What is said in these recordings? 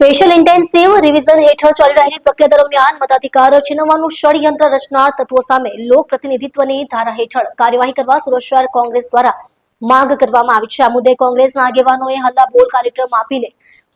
Special intensive revision હેઠળ ચાલી રહેલી પ્રક્રિયા દરમિયાન મતાધિકાર છીનવવાનું ષડયંત્ર રચનાર તત્વો સામે લોક પ્રતિનિધિત્વની ધારા હેઠળ કાર્યવાહી કરવા સુરત શહેર કોંગ્રેસ દ્વારા માંગ કરવામાં આવી છે। આ મુદ્દે કોંગ્રેસના આગેવાનોએ હલ્લાબોલ કાર્યક્રમ આપીને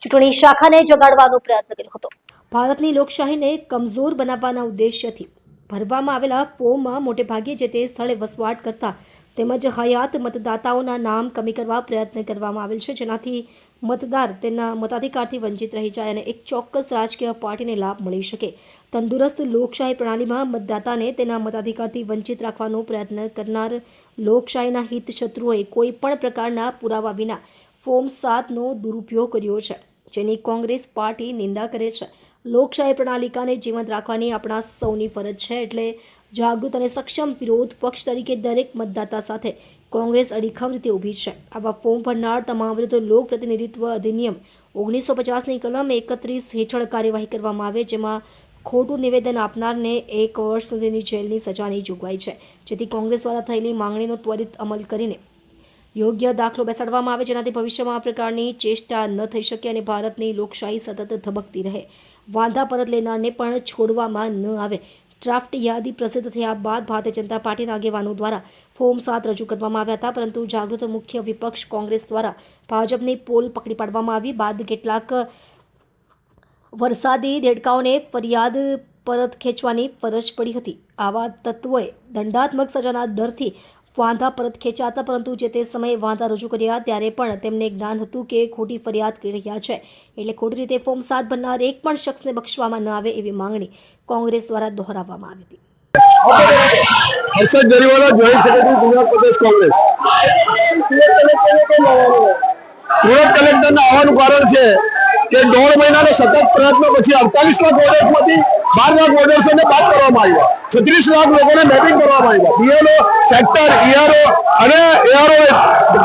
ચૂંટણી શાખાને જગાડવાનો પ્રયત્ન કર્યો હતો। ભારતની લોકશાહીને કમજોર બનાવવાના ઉદ્દેશ્યથી ભરવામાં આવેલા ફોર્મમાં મોટે ભાગે જે તે સ્થળે વસવાટ કરતા તેમજ હયાત મતદાતાઓના નામ કમી કરવા પ્રયત્ન કરવામાં આવેલ છે, જેનાથી મતદાર તેના મતાધિકારથી વંચિત રહી જાય અને એક ચોક્કસ રાજકીય પાર્ટીને લાભ મળી શકે। તંદુરસ્ત લોકશાહી પ્રણાલીમાં મતદાતાને તેના મતાધિકારથી વંચિત રાખવાનો પ્રયત્ન કરનાર લોકશાહીના હિત શત્રુઓએ કોઈ પણ પ્રકારના પુરાવા વિના ફોર્મ 7નો દુરુપયોગ કર્યો છે, જેની કોંગ્રેસ પાર્ટી નિંદા કરે છે। લોકશાહી પ્રણાલિકાને જીવંત રાખવાની આપણા સૌની ફરજ છે, એટલે જાગૃત અને સક્ષમ વિરોધ પક્ષ તરીકે દરેક મતદાતા સાથે કોંગ્રેસ અડીખમ રીતે ઊભી છે। આવા ફોર્મ ભરનાર તમામ વિરુદ્ધ લોક પ્રતિનિધિત્વ અધિનિયમ 1950ની કલમ 31 હેઠળ કાર્યવાહી કરવામાં આવે, જેમાં ખોટું નિવેદન આપનારને 1 વર્ષ સુધીની જેલની સજાની જોગવાઈ છે, જેથી કોંગ્રેસ દ્વારા થયેલી માંગણીનો ત્વરિત અમલ કરીને યોગ્ય દાખલો બેસાડવામાં આવે, જેનાથી ભવિષ્યમાં આ પ્રકારની ચેષ્ટા ન થઈ શકે અને ભારતની લોકશાહી સતત ધબકતી રહે। વાંધા પરત લેનારને પણ છોડવામાં ન આવે। ડ્રાફ્ટ યાદી પ્રસિદ્ધ થયા બાદ ભારતીય જનતા પાર્ટીના આગેવાનો દ્વારા ફોર્મ 7 રજૂ કરવામાં આવ્યા હતા, પરંતુ જાગૃત મુખ્ય વિપક્ષ કોંગ્રેસ દ્વારા ભાજપની પોલ પકડી પાડવામાં આવી બાદ કેટલાક વરસાદી દેડકાઓને ફરિયાદ પરત ખેંચવાની ફરજ પડી હતી। આવા તત્વોએ દંડાત્મક સજાના ડરથી વાંધા પરત ખેંચ્યા હતા, પરંતુ જે તે સમયે વાંધા રજૂ કર્યા ત્યારે પણ તેમને જ્ઞાન હતું કે ખોટી ફરિયાદ કરી રહ્યા છે, એટલે ખોટી રીતે ફોર્મ 7 ભરનાર એક પણ શખ્સને બક્ષવામાં ન આવે એવી માંગણી કોંગ્રેસ દ્વારા દોહરાવવામાં આવી હતી। હર્ષદ જરીવાલા, જોઈન્ટ સેક્રેટરી ગુજરાત પ્રદેશ કોંગ્રેસ। સુરત કલેક્ટરના આવવાનું કારણ છે કે 1.5 મહિનાનો સતત પ્રયત્ન પછી 48 લાખ વોટર્સમાંથી 12 લાખ વોટર્સોને બાદ કરવામાં આવ્યા, 36 લાખ લોકોને મેપિંગ કરવામાં આવ્યા। બીએલઓ, સેક્ટર, ઈઆરઓ અને એઆરઓ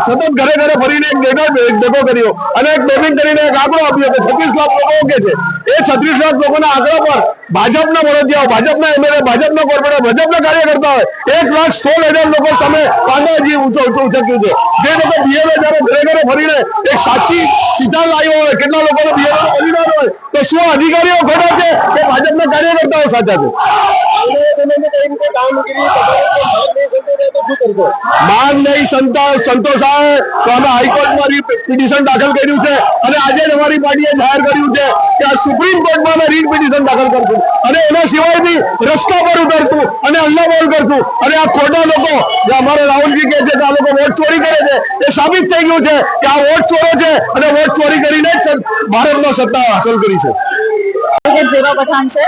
સતત ઘરે ઘરે ફરીને એક ડેટા ભેગો કર્યો અને એક મેપિંગ કરીને એક આંકડો આપ્યો કે 36 લાખ લોકો ઓકે છે। એ 36 લાખ લોકોના આંકડા પર ભાજપના વડોદરાઓ, ભાજપના એમએલએ, ભાજપના કોર્પોરેટર, ભાજપના કાર્યકર્તા હોય 1,16,000 લોકો સામે વાંધાજી ઉચક્યું છે। જે લોકો બીએલઓ જયારે ઘરે ઘરે ફરીને એક સાચી ચિતાર લાવ્યો હોય, કેટલા લોકોનો બીએલઓ બલિદાન હોય, તો શું અધિકારીઓ ખોટા છે કે ભાજપના કાર્યકર્તાઓ સાચા છે? માંગ નહીં સંતોષાય તો અમે હાઈકોર્ટમાં પિટિશન દાખલ કર્યું છે અને આજે જ અમારી પાર્ટીએ જાહેર કર્યું છે કે આ સુપ્રીમ કોર્ટમાં અમે રીટ પિટિશન દાખલ કરશું અને એના સિવાય બી રસ્તા પર ઉતરશું અને હલ્લાબોલ કરશું। અને આ ખોટા લોકો જે અમારે રાહુલજી કહે છે કે આ લોકો વોટ ચોરી કરે છે, એ સાબિત થઈ ગયું છે કે આ વોટ ચોરો છે અને વોટ ચોરી કરીને જ ભારતમાં સત્તા હાંસલ કરી છે। જેવા પઠાણ છે,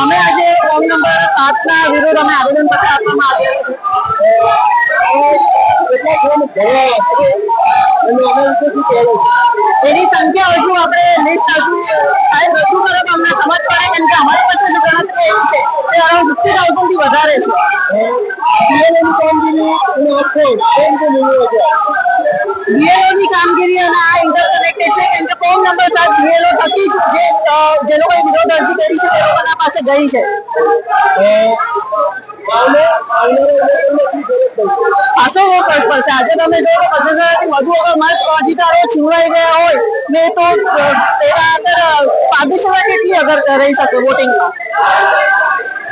અમે આજે ફોર્મ નંબર 7ના વિરુદ્ધ અમે આવેદન પત્ર આપવામાં આવ્યું। એની સંખ્યા હજુ આપણે લિસ્ટ હજુ સાહેબ રજૂ કરો તો અમને સમજ પડે, કેમ કે અમારી પાસે જે ગણતરી એવી છે તે અરાઉન્ડ 50,000 થી વધારે છે। બીએલઓની કામગીરી અને આ ઇન્ટરકનેક્ટેડ છે, કેમ કે ફોર્મ નંબર 7 બીએલઓ થકી જે લોકોએ વિરોધ અરજી કરી છે તે લોકોના પાસે ગઈ છે। ખાસો ફરક પડશે। આજે તમે જો 50,000થી વધુ અગર મત અધિકારો છીનવાઈ ગયા હોય ને તો તેના અંદર 500 કેટલી અગર રહી શકે વોટિંગમાં।